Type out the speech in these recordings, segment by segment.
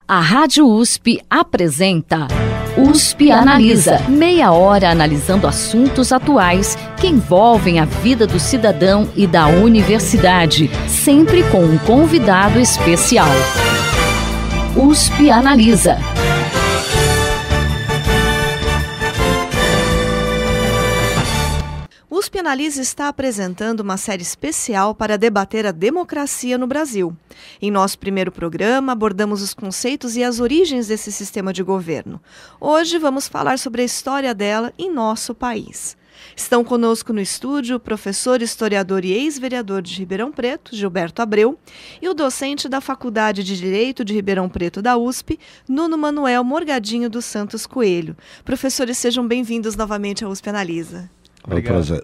A Rádio USP apresenta USP Analisa. Meia hora analisando assuntos atuais que envolvem a vida do cidadão e da universidade, sempre com um convidado especial. USP Analisa. USP Analisa está apresentando uma série especial para debater a democracia no Brasil. Em nosso primeiro programa, abordamos os conceitos e as origens desse sistema de governo. Hoje vamos falar sobre a história dela em nosso país. Estão conosco no estúdio o professor, historiador e ex-vereador de Ribeirão Preto, Gilberto Abreu, e o docente da Faculdade de Direito de Ribeirão Preto da USP, Nuno Manuel Morgadinho dos Santos Coelho. Professores, sejam bem-vindos novamente à USP Analisa. Obrigado.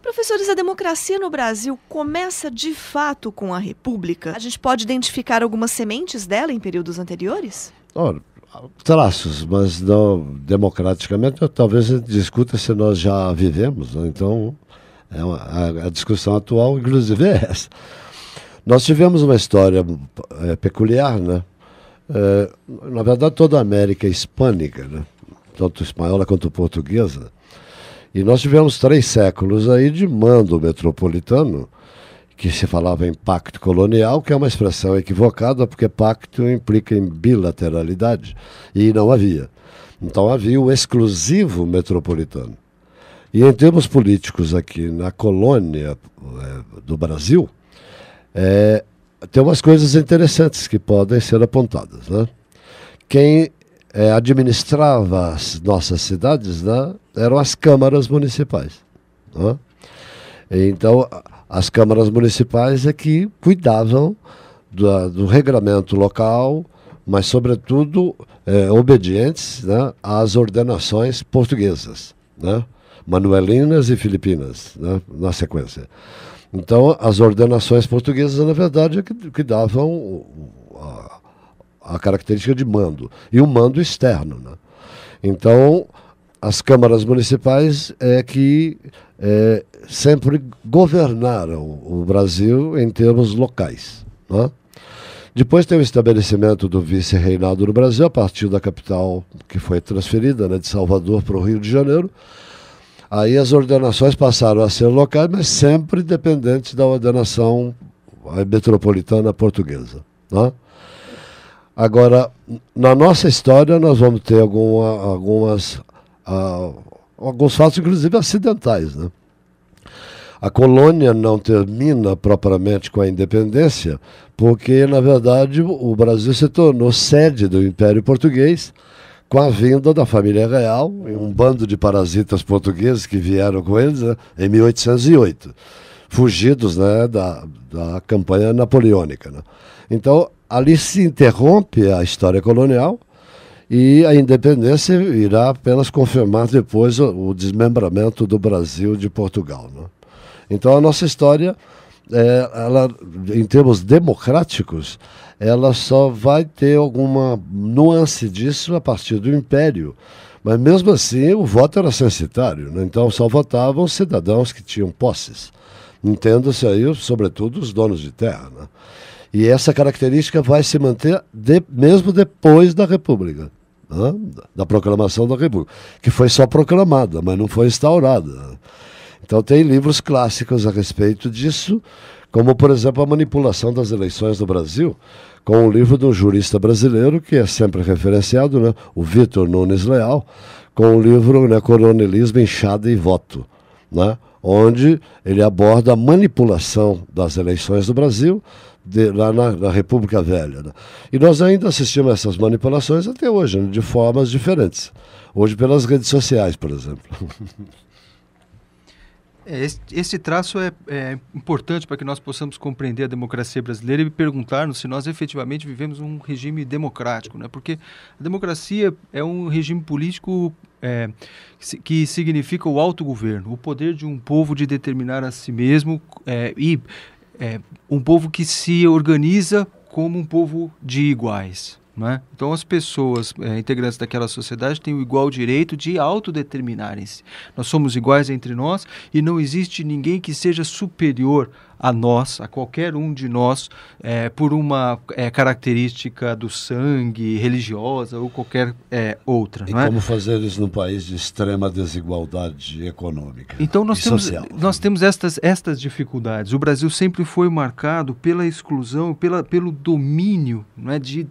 Professores, a democracia no Brasil começa de fato com a República? A gente pode identificar algumas sementes dela em períodos anteriores? Traços, mas não democraticamente. Talvez a gente discuta se nós já vivemos, né? Então a discussão atual, inclusive, é essa. Nós tivemos uma história peculiar, né? Na verdade, toda a América hispânica, né? Tanto espanhola quanto portuguesa. E nós tivemos 3 séculos aí de mando metropolitano, que se falava em pacto colonial, que é uma expressão equivocada, porque pacto implica em bilateralidade, e não havia. Então havia o exclusivo metropolitano. E em termos políticos aqui na colônia do Brasil, tem umas coisas interessantes que podem ser apontadas, né? Quem administrava as nossas cidades, né, eram as câmaras municipais, né? Então, as câmaras municipais é que cuidavam do regramento local, mas, sobretudo, obedientes, né, às ordenações portuguesas, né, manuelinas e filipinas, né, na sequência. Então, as ordenações portuguesas, na verdade, é que davam a característica de mando, e o mando externo, né? Então, as câmaras municipais que sempre governaram o Brasil em termos locais, né? Depois tem o estabelecimento do vice-reinado no Brasil, a partir da capital que foi transferida, né, de Salvador para o Rio de Janeiro. Aí as ordenações passaram a ser locais, mas sempre dependentes da ordenação metropolitana portuguesa, né? Agora, na nossa história, nós vamos ter alguns fatos, inclusive acidentais, né? A colônia não termina propriamente com a independência, porque, na verdade, o Brasil se tornou sede do Império Português com a vinda da família real, um bando de parasitas portugueses que vieram com eles, né, em 1808, fugidos, né, da campanha napoleônica, né? Então, ali se interrompe a história colonial e a independência irá apenas confirmar depois o desmembramento do Brasil de Portugal, né? Então a nossa história, ela, em termos democráticos, ela só vai ter alguma nuance disso a partir do Império. Mas mesmo assim o voto era censitário, né? Então só votavam cidadãos que tinham posses. Entenda-se aí, sobretudo, os donos de terra, né? E essa característica vai se manter mesmo depois da República, né? Da proclamação da República, que foi só proclamada, mas não foi instaurada. Então tem livros clássicos a respeito disso, como, por exemplo, A Manipulação das Eleições no Brasil, com o livro de um jurista brasileiro, que é sempre referenciado, né? O Vitor Nunes Leal, com o livro, né, Coronelismo, Enxada e Voto, né? Onde ele aborda a manipulação das eleições do Brasil, lá na República Velha, né? E nós ainda assistimos a essas manipulações até hoje, né, de formas diferentes. Hoje pelas redes sociais, por exemplo. Esse traço é importante para que nós possamos compreender a democracia brasileira e perguntar-nos se nós efetivamente vivemos um regime democrático, né? Porque a democracia é um regime político que significa o autogoverno, o poder de um povo de determinar a si mesmo um povo que se organiza como um povo de iguais, né? Então as pessoas integrantes daquela sociedade têm o igual direito de autodeterminarem-se. Nós somos iguais entre nós e não existe ninguém que seja superior a nós, a qualquer um de nós, por uma característica do sangue, religiosa ou qualquer outra. E não é? como fazer isso num país de extrema desigualdade econômica então e social? Nós temos estas dificuldades. O Brasil sempre foi marcado pela exclusão, pelo domínio, não é, de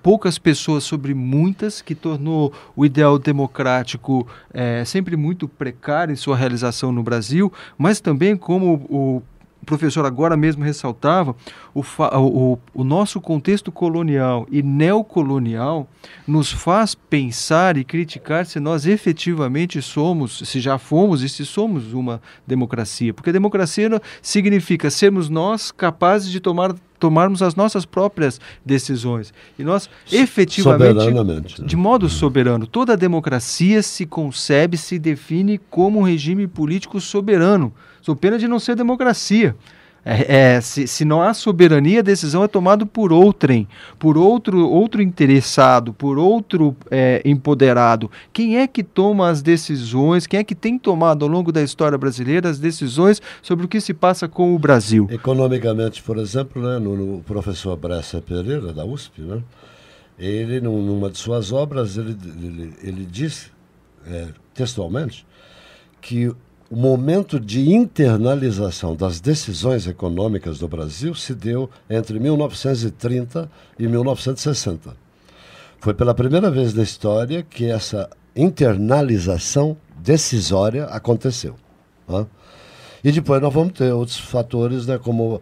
poucas pessoas sobre muitas, que tornou o ideal democrático sempre muito precário em sua realização no Brasil, mas também, como o professor agora mesmo ressaltava, o nosso contexto colonial e neocolonial nos faz pensar e criticar se nós efetivamente somos, se já fomos e se somos uma democracia. Porque democracia significa sermos nós capazes de tomarmos as nossas próprias decisões. E nós, efetivamente, de modo soberano, toda democracia se concebe, se define como um regime político soberano, sob pena de não ser democracia. Se não há soberania, a decisão é tomada por outrem, por outro interessado, por outro empoderado. Quem é que toma as decisões, quem é que tem tomado ao longo da história brasileira as decisões sobre o que se passa com o Brasil? Economicamente, por exemplo, né, no professor Bressa Pereira, da USP, né, ele, numa de suas obras, ele diz textualmente que o momento de internalização das decisões econômicas do Brasil se deu entre 1930 e 1960. Foi pela primeira vez na história que essa internalização decisória aconteceu. Né? E depois nós vamos ter outros fatores, né, como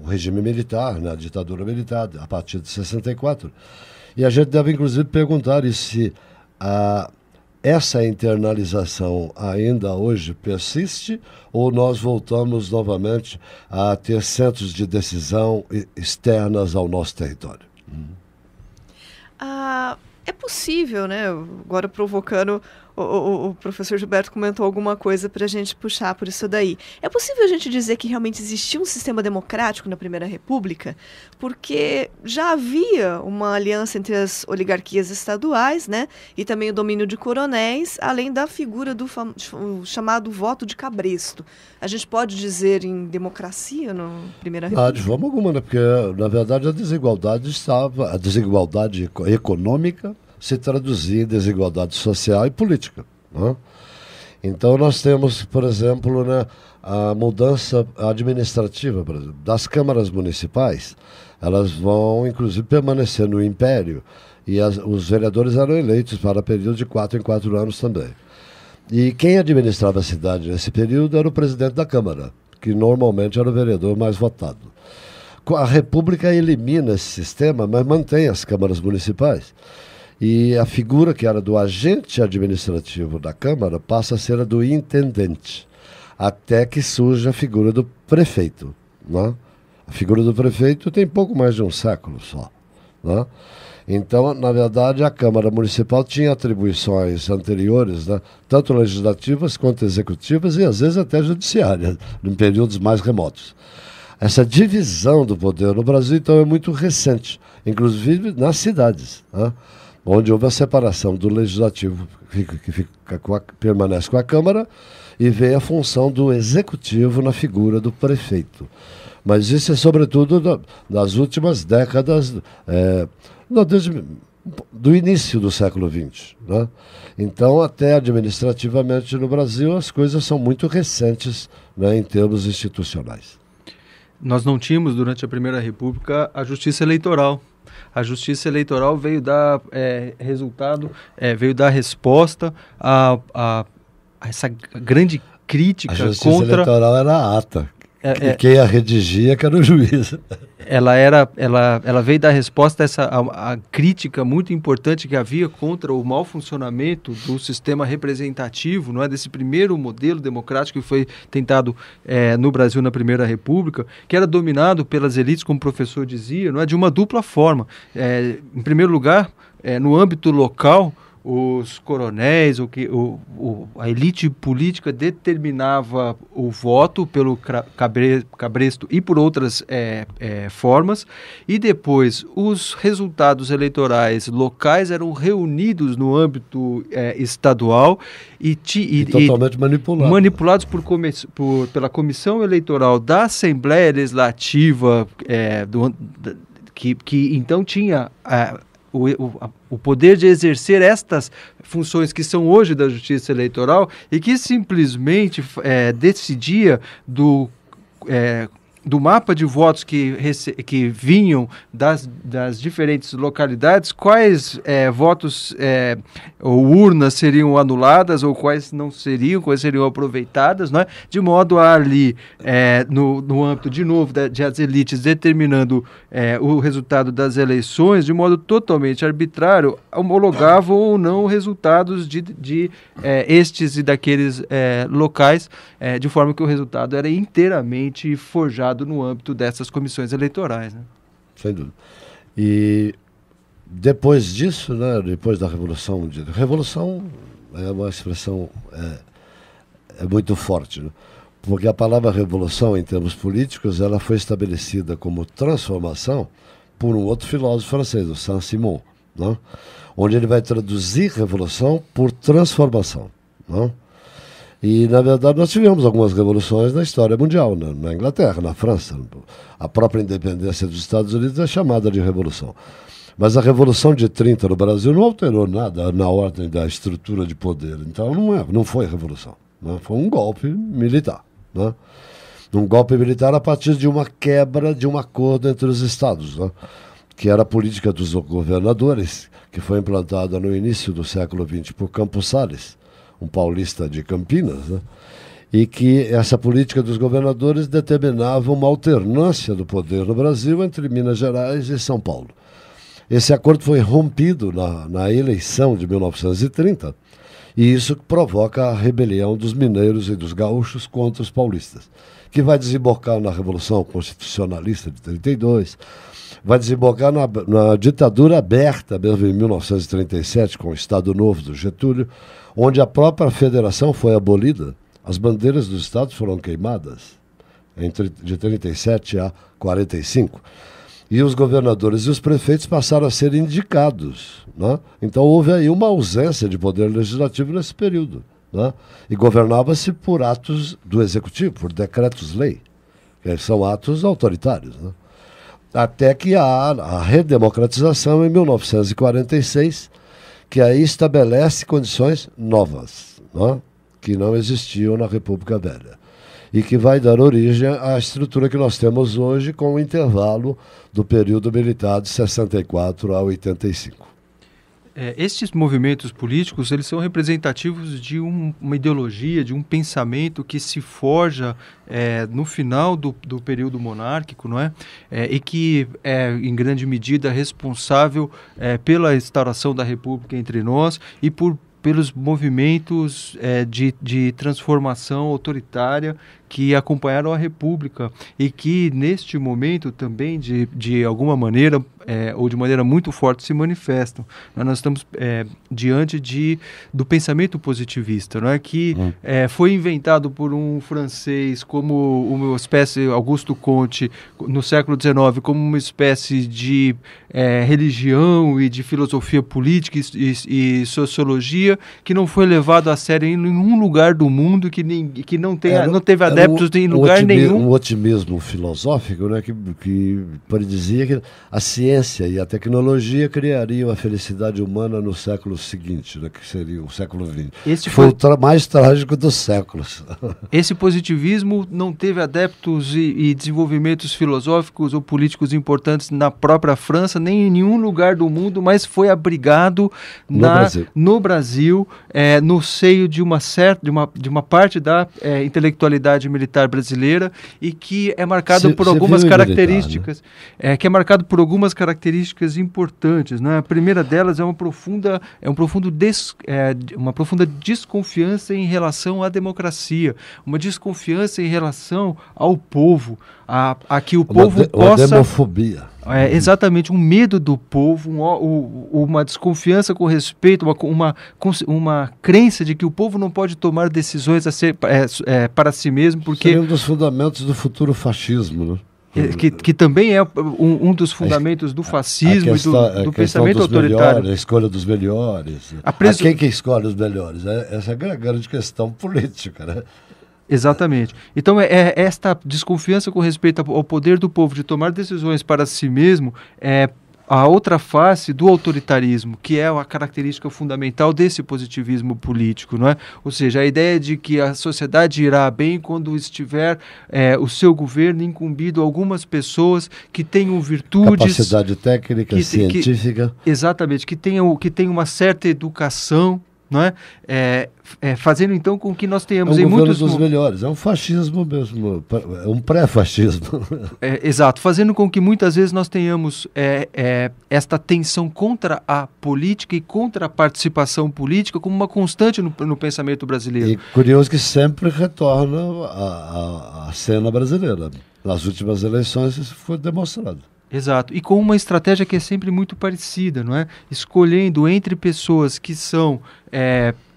o regime militar, né, a ditadura militar, a partir de 64. E a gente deve, inclusive, perguntar se essa internalização ainda hoje persiste ou nós voltamos novamente a ter centros de decisão externas ao nosso território? É possível, né? Agora provocando, o professor Gilberto comentou alguma coisa para a gente puxar por isso daí. É possível a gente dizer que realmente existia um sistema democrático na Primeira República? Porque já havia uma aliança entre as oligarquias estaduais, né? E também o domínio de coronéis, além da figura do chamado voto de cabresto. A gente pode dizer em democracia na Primeira República? De forma alguma, né? Porque, na verdade, a desigualdade econômica se traduzia em desigualdade social e política. Né? Então nós temos, por exemplo, né, a mudança administrativa, por exemplo, das câmaras municipais. Elas vão, inclusive, permanecer no Império e os vereadores eram eleitos para período de 4 em 4 anos também. E quem administrava a cidade nesse período era o presidente da Câmara, que normalmente era o vereador mais votado. A República elimina esse sistema, mas mantém as câmaras municipais. E a figura que era do agente administrativo da Câmara passa a ser a do intendente, até que surge a figura do prefeito. Né? A figura do prefeito tem pouco mais de um século só. Né? Então, na verdade, a Câmara Municipal tinha atribuições anteriores, né? Tanto legislativas quanto executivas e às vezes até judiciárias, em períodos mais remotos. Essa divisão do poder no Brasil, então, é muito recente, inclusive nas cidades, né? Onde houve a separação do legislativo, que permanece com a Câmara, e vem a função do executivo na figura do prefeito. Mas isso é sobretudo nas últimas décadas, desde do início do século XX. Né? Então, até administrativamente no Brasil, as coisas são muito recentes, né, em termos institucionais. Nós não tínhamos, durante a Primeira República, a justiça eleitoral. A justiça eleitoral veio dar veio dar resposta a essa grande crítica contra... A justiça eleitoral era a ata. E quem a redigia que era o juiz. Ela veio dar resposta a crítica muito importante que havia contra o mau funcionamento do sistema representativo, não é, desse primeiro modelo democrático que foi tentado no Brasil na Primeira República, que era dominado pelas elites, como o professor dizia, não é, de uma dupla forma. Em primeiro lugar, no âmbito local, os coronéis, a elite política determinava o voto pelo cabresto e por outras formas, e depois os resultados eleitorais locais eram reunidos no âmbito estadual e totalmente manipulados pela Comissão Eleitoral da Assembleia Legislativa, que então tinha o poder de exercer estas funções que são hoje da Justiça Eleitoral e que simplesmente decidia do mapa de votos que vinham das diferentes localidades, quais votos ou urnas seriam anuladas ou quais não seriam, quais seriam aproveitadas, né? De modo a ali, no âmbito, de novo, das elites determinando o resultado das eleições, de modo totalmente arbitrário, homologavam ou não resultados de estes e daqueles locais, de forma que o resultado era inteiramente forjado no âmbito dessas comissões eleitorais, né? Sem dúvida. E depois disso, né, depois da Revolução, Revolução é uma expressão muito forte, né? Porque a palavra revolução, em termos políticos, ela foi estabelecida como transformação por um outro filósofo francês, o Saint-Simon, né? Onde ele vai traduzir revolução por transformação, né? E, na verdade, nós tivemos algumas revoluções na história mundial, na Inglaterra, na França. A própria independência dos Estados Unidos é chamada de revolução. Mas a Revolução de 30 no Brasil não alterou nada na ordem da estrutura de poder. Então, não foi revolução, né? Foi um golpe militar, né? Um golpe militar a partir de uma quebra de um acordo entre os Estados, né? Que era a política dos governadores, que foi implantada no início do século XX por Campos Salles, um paulista de Campinas, né? E que essa política dos governadores determinava uma alternância do poder no Brasil entre Minas Gerais e São Paulo. Esse acordo foi rompido na eleição de 1930, e isso provoca a rebelião dos mineiros e dos gaúchos contra os paulistas, que vai desembocar na Revolução Constitucionalista de 32, vai desembocar na ditadura aberta, mesmo em 1937, com o Estado Novo do Getúlio, onde a própria federação foi abolida, as bandeiras dos estados foram queimadas, de 37 a 45. E os governadores e os prefeitos passaram a ser indicados, né? Então houve aí uma ausência de poder legislativo nesse período, né? E governava-se por atos do executivo, por decretos-lei, que são atos autoritários, né? Até que há a redemocratização em 1946, que aí estabelece condições novas, né? Que não existiam na República Velha, e que vai dar origem à estrutura que nós temos hoje, com o intervalo do período militar de 64 a 85. Estes movimentos políticos, eles são representativos de uma ideologia, de um pensamento que se forja no final do período monárquico, não é? E que é, em grande medida, responsável pela instauração da República entre nós e pelos movimentos de transformação autoritária que acompanharam a República e que, neste momento, também, de alguma maneira, ou de maneira muito forte, se manifestam. Nós estamos diante do pensamento positivista, não é? Que foi inventado por um francês como uma espécie, Augusto Comte, no século XIX, como uma espécie de religião e de filosofia política e sociologia, que não foi levado a sério em nenhum lugar do mundo, que não teve adeptos em lugar nenhum. Um otimismo filosófico, né, que predizia que a ciência e a tecnologia criariam a felicidade humana no século seguinte, né, que seria o século XX. Foi o mais trágico dos séculos. Esse positivismo não teve adeptos e desenvolvimentos filosóficos ou políticos importantes na própria França, nem em nenhum lugar do mundo, mas foi abrigado no Brasil, no seio de uma parte da intelectualidade militar brasileira, e que é marcado por algumas características, militar, né? Que é marcado por algumas características importantes, né? A primeira delas é uma profunda desconfiança em relação à democracia, uma desconfiança em relação ao povo, a que o povo possa... Uma demofobia. exatamente um medo do povo, uma desconfiança com respeito, uma crença de que o povo não pode tomar decisões para si mesmo, porque... Seria um dos fundamentos do futuro fascismo, né? Que também é um dos fundamentos do fascismo e do pensamento autoritário. A escolha dos melhores. Quem que escolhe os melhores? Essa é a grande questão política, né? Exatamente. Então, esta desconfiança com respeito ao poder do povo de tomar decisões para si mesmo a outra face do autoritarismo, que é a característica fundamental desse positivismo político, não é? Ou seja, a ideia de que a sociedade irá bem quando estiver o seu governo incumbido algumas pessoas que tenham virtudes... Capacidade técnica, científica. Exatamente, que tenham uma certa educação, não é? Fazendo então com que nós tenhamos em muitos dos melhores, é um fascismo mesmo, é um pré-fascismo. Exato, fazendo com que muitas vezes nós tenhamos esta tensão contra a política e contra a participação política como uma constante no pensamento brasileiro. E curioso que sempre retorna à cena brasileira. Nas últimas eleições isso foi demonstrado. Exato, e com uma estratégia que é sempre muito parecida, não é? Escolhendo entre pessoas que são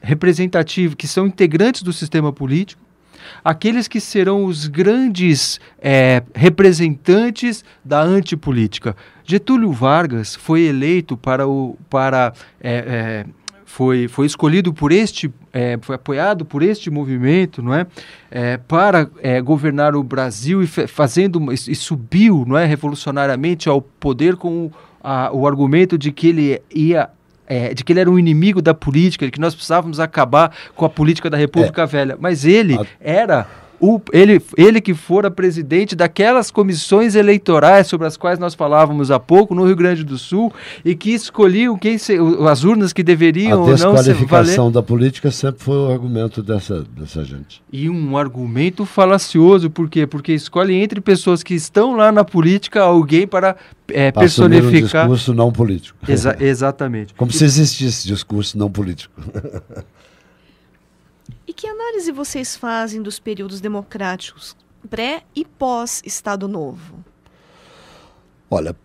representativas, que são integrantes do sistema político, aqueles que serão os grandes representantes da antipolítica. Getúlio Vargas foi eleito foi escolhido por foi apoiado por este movimento, não é? Para governar o Brasil e subiu, não é, revolucionariamente ao poder com o argumento de que ele era um inimigo da política, de que nós precisávamos acabar com a política da República Velha. Mas ele era... Ele que fora presidente daquelas comissões eleitorais sobre as quais nós falávamos há pouco no Rio Grande do Sul e que escolhiam as urnas que deveriam ou não ser valer. A desqualificação da política sempre foi o argumento dessa gente. E um argumento falacioso, por quê? Porque escolhe entre pessoas que estão lá na política alguém para personificar... um discurso não político. Exatamente. Como se existisse discurso não político. E que análise vocês fazem dos períodos democráticos pré e pós-Estado Novo? Olha,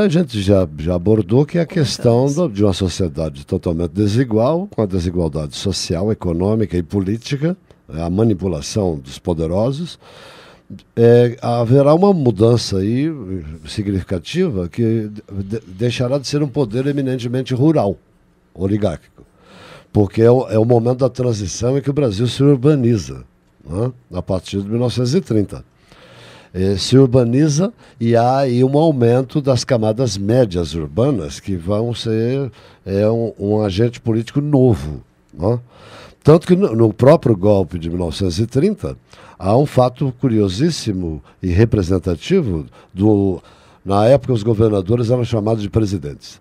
a gente já abordou que é a questão de uma sociedade totalmente desigual, com a desigualdade social, econômica e política, a manipulação dos poderosos. Haverá uma mudança aí significativa que deixará de ser um poder eminentemente rural, oligárquico. Porque é o momento da transição em que o Brasil se urbaniza, né? A partir de 1930. Se urbaniza e há aí um aumento das camadas médias urbanas que vão ser um agente político novo, né? Tanto que no próprio golpe de 1930 há um fato curiosíssimo e representativo. Na época os governadores eram chamados de presidentes.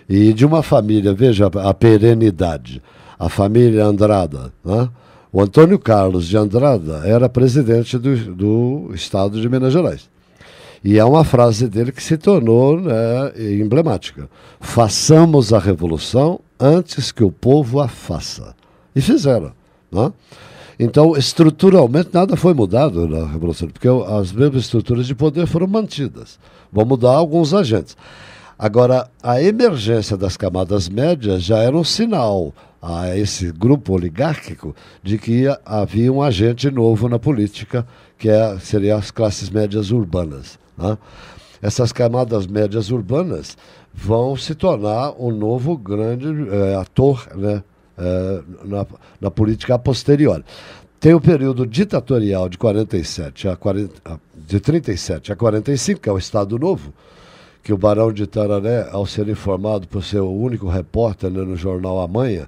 E de uma família, veja a perenidade, a família Andrada, né? O Antônio Carlos de Andrada era presidente do estado de Minas Gerais. E é uma frase dele que se tornou, né, emblemática. Façamos a revolução antes que o povo a faça. E fizeram, né? Então, estruturalmente, nada foi mudado na Revolução, porque as mesmas estruturas de poder foram mantidas. Vão mudar alguns agentes. Agora, a emergência das camadas médias já era um sinal a esse grupo oligárquico de que havia um agente novo na política, que seriam as classes médias urbanas, né? Essas camadas médias urbanas vão se tornar um novo grande ator, né, na política a posteriori. Tem o período ditatorial de 37 de 37 a 45, que é o Estado Novo, que o Barão de Itararé, ao ser informado por ser o único repórter, né, no jornal Amanhã,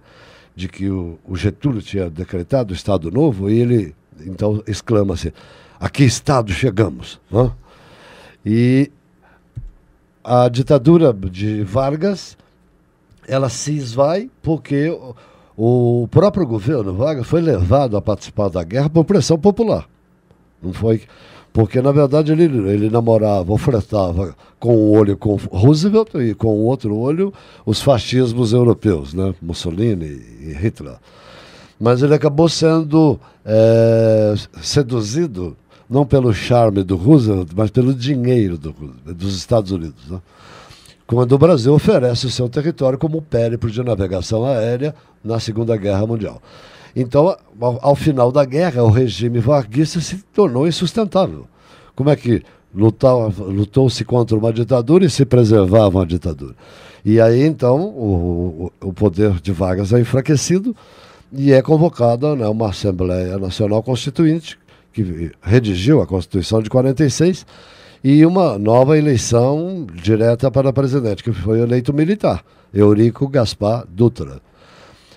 de que o Getúlio tinha decretado o Estado Novo, e ele então exclama assim: a que estado chegamos? Né? E a ditadura de Vargas, ela se esvai porque o próprio governo Vargas foi levado a participar da guerra por pressão popular. Não foi... Porque, na verdade, ele namorava, ou flertava com um olho com Roosevelt e com o outro olho os fascismos europeus, né? Mussolini e Hitler. Mas ele acabou sendo seduzido não pelo charme do Roosevelt, mas pelo dinheiro dos Estados Unidos, né? Quando o Brasil oferece o seu território como périplo de navegação aérea na Segunda Guerra Mundial. Então, ao final da guerra, o regime varguista se tornou insustentável. Como é que lutou-se contra uma ditadura e se preservava uma ditadura? E aí, então, o poder de Vargas é enfraquecido e é convocada, né, uma Assembleia Nacional Constituinte, que redigiu a Constituição de 46, e uma nova eleição direta para presidente, que foi eleito militar, Eurico Gaspar Dutra.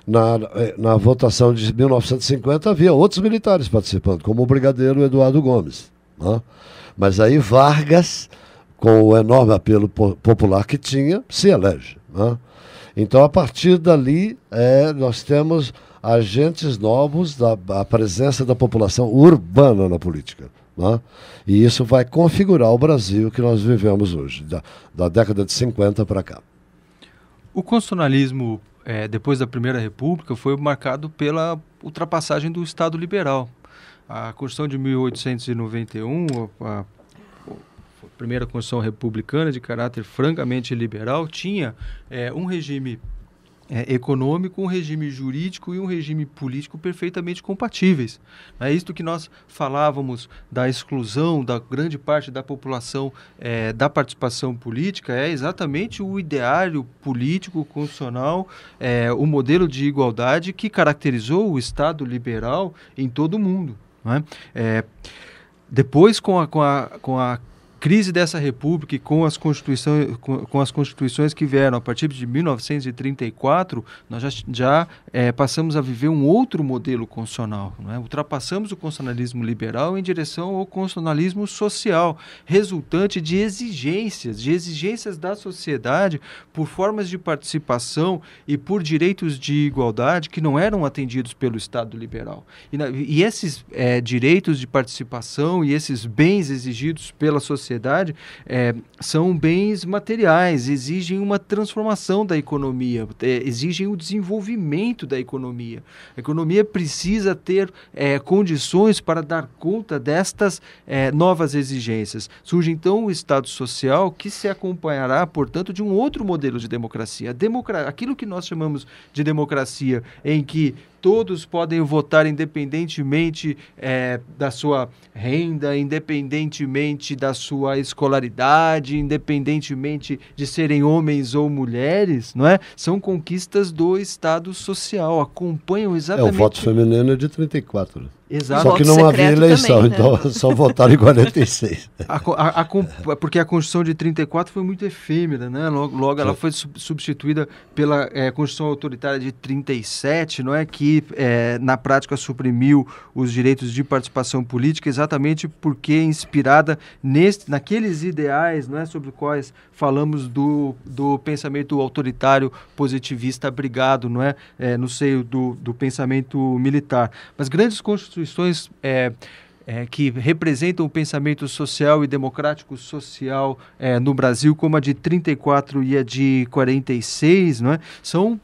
Na votação de 1950 havia outros militares participando, como o brigadeiro Eduardo Gomes, né? Mas aí Vargas, com o enorme apelo popular que tinha, se elege, né? Então, a partir dali, nós temos agentes novos da presença da população urbana na política, né? E isso vai configurar o Brasil que nós vivemos hoje, da década de 50 para cá. O constitucionalismo, depois da Primeira República, foi marcado pela ultrapassagem do Estado liberal. A Constituição de 1891, a primeira Constituição republicana de caráter francamente liberal, tinha um regime econômico, um regime jurídico e um regime político perfeitamente compatíveis. É isto que nós falávamos da exclusão da grande parte da população da participação política, é exatamente o ideário político constitucional, o modelo de igualdade que caracterizou o Estado liberal em todo o mundo, não é? Depois, com a crise dessa república e com as constituições que vieram a partir de 1934, nós já passamos a viver um outro modelo constitucional, não é? Ultrapassamos o constitucionalismo liberal em direção ao constitucionalismo social, resultante de exigências da sociedade por formas de participação e por direitos de igualdade que não eram atendidos pelo Estado liberal. E esses direitos de participação e esses bens exigidos pela sociedade são bens materiais, exigem uma transformação da economia, exigem o desenvolvimento da economia. A economia precisa ter condições para dar conta destas novas exigências. Surge então o Estado Social, que se acompanhará, portanto, de um outro modelo de democracia. Aquilo que nós chamamos de democracia, em que todos podem votar independentemente da sua renda, independentemente da sua escolaridade, independentemente de serem homens ou mulheres, não é? São conquistas do Estado Social, acompanham exatamente... O voto feminino é de 34, né? Exato. Só que não havia eleição, também, né? então só votaram em 46. Porque a Constituição de 34 foi muito efêmera, né? Logo ela foi substituída pela Constituição Autoritária de 37, não é? Que na prática suprimiu os direitos de participação política, exatamente porque inspirada naqueles ideais, não é? Sobre os quais falamos do pensamento autoritário positivista abrigado, não é? No seio do pensamento militar. Mas grandes constituições que representam o pensamento social e democrático social no Brasil, como a de 34 e a de 46, não é? São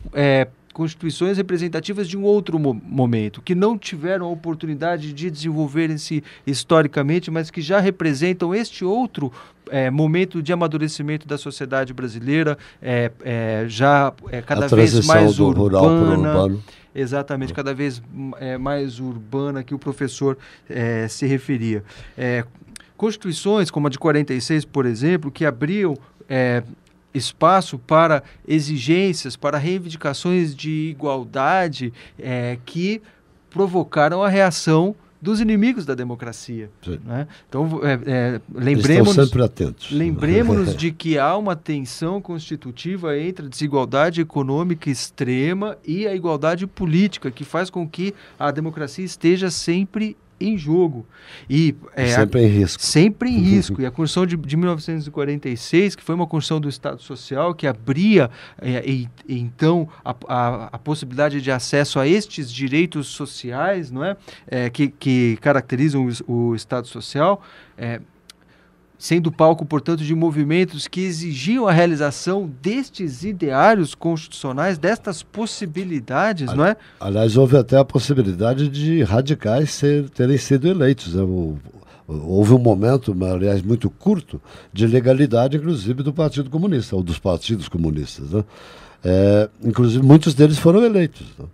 constituições representativas de um outro momento, que não tiveram a oportunidade de desenvolverem-se historicamente, mas que já representam este outro momento de amadurecimento da sociedade brasileira, cada vez mais do rural para o urbano. Exatamente, cada vez mais urbana, que o professor se referia. Constituições, como a de 46, por exemplo, que abriam espaço para exigências, para reivindicações de igualdade, que provocaram a reação dos inimigos da democracia, né? Então, lembremos-nos de que há uma tensão constitutiva entre a desigualdade econômica extrema e a igualdade política, que faz com que a democracia esteja sempre em jogo. Sempre em risco. Sempre em risco. E a Constituição de 1946, que foi uma Constituição do Estado Social, que abria, então, a possibilidade de acesso a estes direitos sociais, não é? Que caracterizam o Estado Social, sendo palco, portanto, de movimentos que exigiam a realização destes ideários constitucionais, destas possibilidades, não é? Aliás, houve até a possibilidade de radicais terem sido eleitos. Né? houve um momento, aliás, muito curto, de legalidade, inclusive, do Partido Comunista, ou dos partidos comunistas, né? Inclusive, muitos deles foram eleitos, né?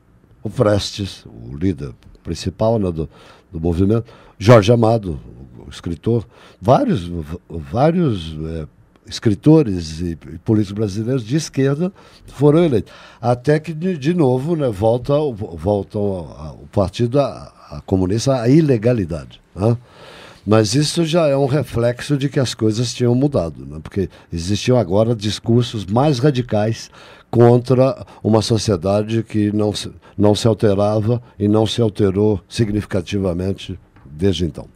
O Prestes, o líder principal, né, do movimento, Jorge Amado, o escritor, vários escritores e políticos brasileiros de esquerda foram eleitos. Até que, de novo, né, volta o partido comunista à ilegalidade, né? Mas isso já é um reflexo de que as coisas tinham mudado, né? Porque existiam agora discursos mais radicais contra uma sociedade que não se alterava e não se alterou significativamente desde então.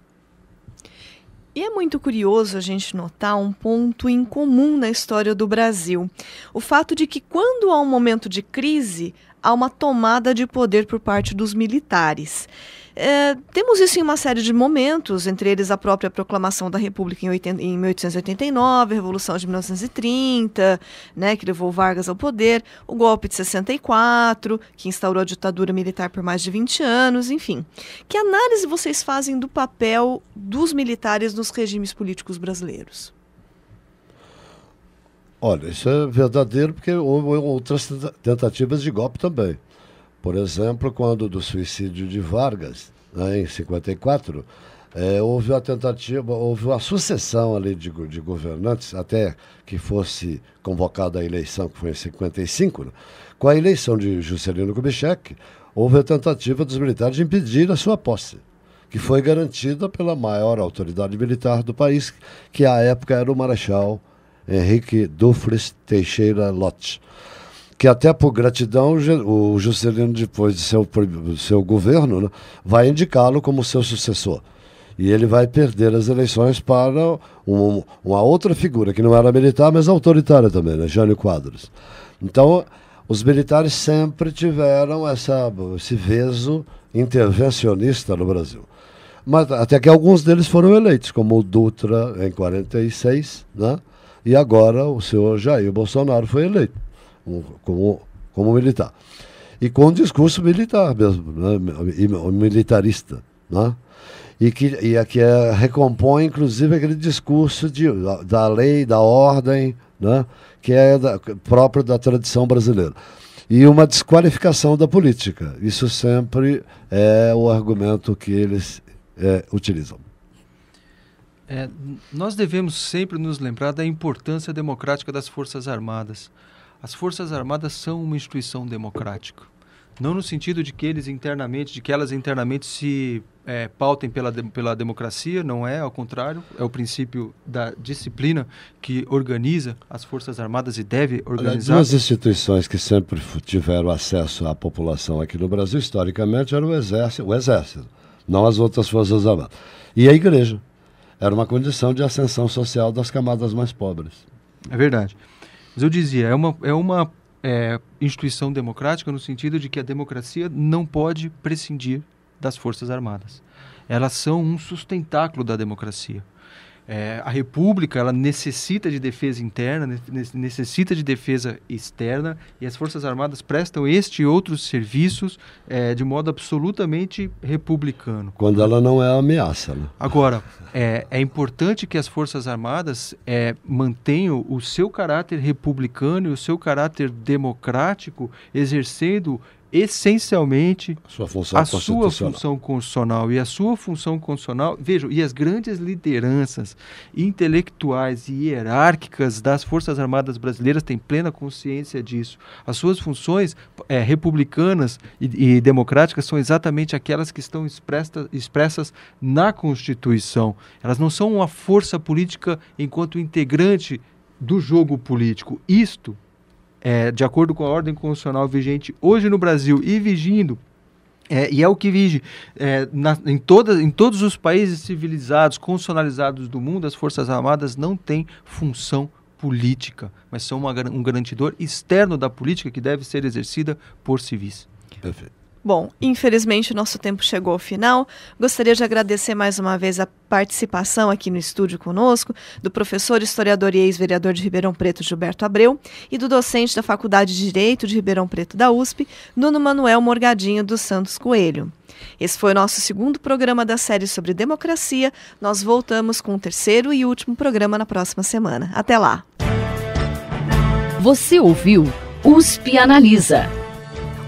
E é muito curioso a gente notar um ponto em comum na história do Brasil. O fato de que, quando há um momento de crise, há uma tomada de poder por parte dos militares. Temos isso em uma série de momentos, entre eles a própria proclamação da República em 1889, a Revolução de 1930, né, que levou Vargas ao poder, o golpe de 64, que instaurou a ditadura militar por mais de 20 anos, enfim. Que análise vocês fazem do papel dos militares nos regimes políticos brasileiros? Olha, isso é verdadeiro porque houve outras tentativas de golpe também. Por exemplo, quando do suicídio de Vargas, né, em 54, houve a tentativa, houve uma sucessão ali de governantes, até que fosse convocada a eleição, que foi em 55, né? Com a eleição de Juscelino Kubitschek, houve a tentativa dos militares de impedir a sua posse, que foi garantida pela maior autoridade militar do país, que à época era o Marechal Henrique Dufres Teixeira Lott, que até por gratidão o Juscelino, depois de seu governo, né, vai indicá-lo como seu sucessor. E ele vai perder as eleições para uma outra figura, que não era militar, mas autoritária também, né, Jânio Quadros. Então, os militares sempre tiveram esse veso intervencionista no Brasil. Mas até que alguns deles foram eleitos, como o Dutra em 46, né? E agora o senhor Jair Bolsonaro foi eleito como militar. E com um discurso militar mesmo, né? Militarista, né? E que recompõe, inclusive, aquele discurso da lei, da ordem, né? Que é próprio da tradição brasileira. E uma desqualificação da política. Isso sempre é o argumento que eles utilizam. Nós devemos sempre nos lembrar da importância democrática das Forças Armadas. As Forças Armadas são uma instituição democrática. Não no sentido de que elas internamente se pautem pela democracia, não é, ao contrário, é o princípio da disciplina que organiza as Forças Armadas e deve organizar. Duas instituições que sempre tiveram acesso à população aqui no Brasil, historicamente, eram o Exército, não as outras Forças Armadas. E a Igreja. Era uma condição de ascensão social das camadas mais pobres. É verdade. Mas eu dizia, é uma instituição democrática no sentido de que a democracia não pode prescindir das Forças Armadas. Elas são um sustentáculo da democracia. A República, ela necessita de defesa interna, necessita de defesa externa, e as Forças Armadas prestam este e outros serviços de modo absolutamente republicano. Quando ela não é ameaça, né? Agora, é importante que as Forças Armadas mantenham o seu caráter republicano e o seu caráter democrático, exercendo essencialmente a sua função constitucional. E a sua função constitucional, vejam, e as grandes lideranças intelectuais e hierárquicas das Forças Armadas brasileiras têm plena consciência disso. As suas funções republicanas e democráticas são exatamente aquelas que estão expressas na Constituição. Elas não são uma força política enquanto integrante do jogo político. Isto, de acordo com a ordem constitucional vigente hoje no Brasil e vigindo, e é o que vige em todos os países civilizados, constitucionalizados do mundo, as Forças Armadas não têm função política, mas são um garantidor externo da política que deve ser exercida por civis. Perfeito. Bom, infelizmente o nosso tempo chegou ao final. Gostaria de agradecer mais uma vez a participação aqui no estúdio conosco do professor, historiador e ex-vereador de Ribeirão Preto, Gilberto Abreu, e do docente da Faculdade de Direito de Ribeirão Preto da USP, Nuno Manuel Morgadinho dos Santos Coelho. Esse foi o nosso segundo programa da série sobre democracia. Nós voltamos com o terceiro e último programa na próxima semana. Até lá! Você ouviu USP Analisa,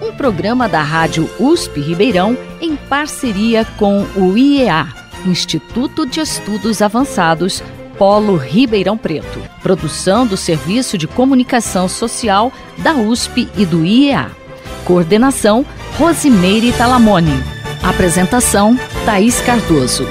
um programa da Rádio USP Ribeirão em parceria com o IEA, Instituto de Estudos Avançados, Polo Ribeirão Preto. Produção do Serviço de Comunicação Social da USP e do IEA. Coordenação, Rosimeire Talamone. Apresentação, Thaís Cardoso.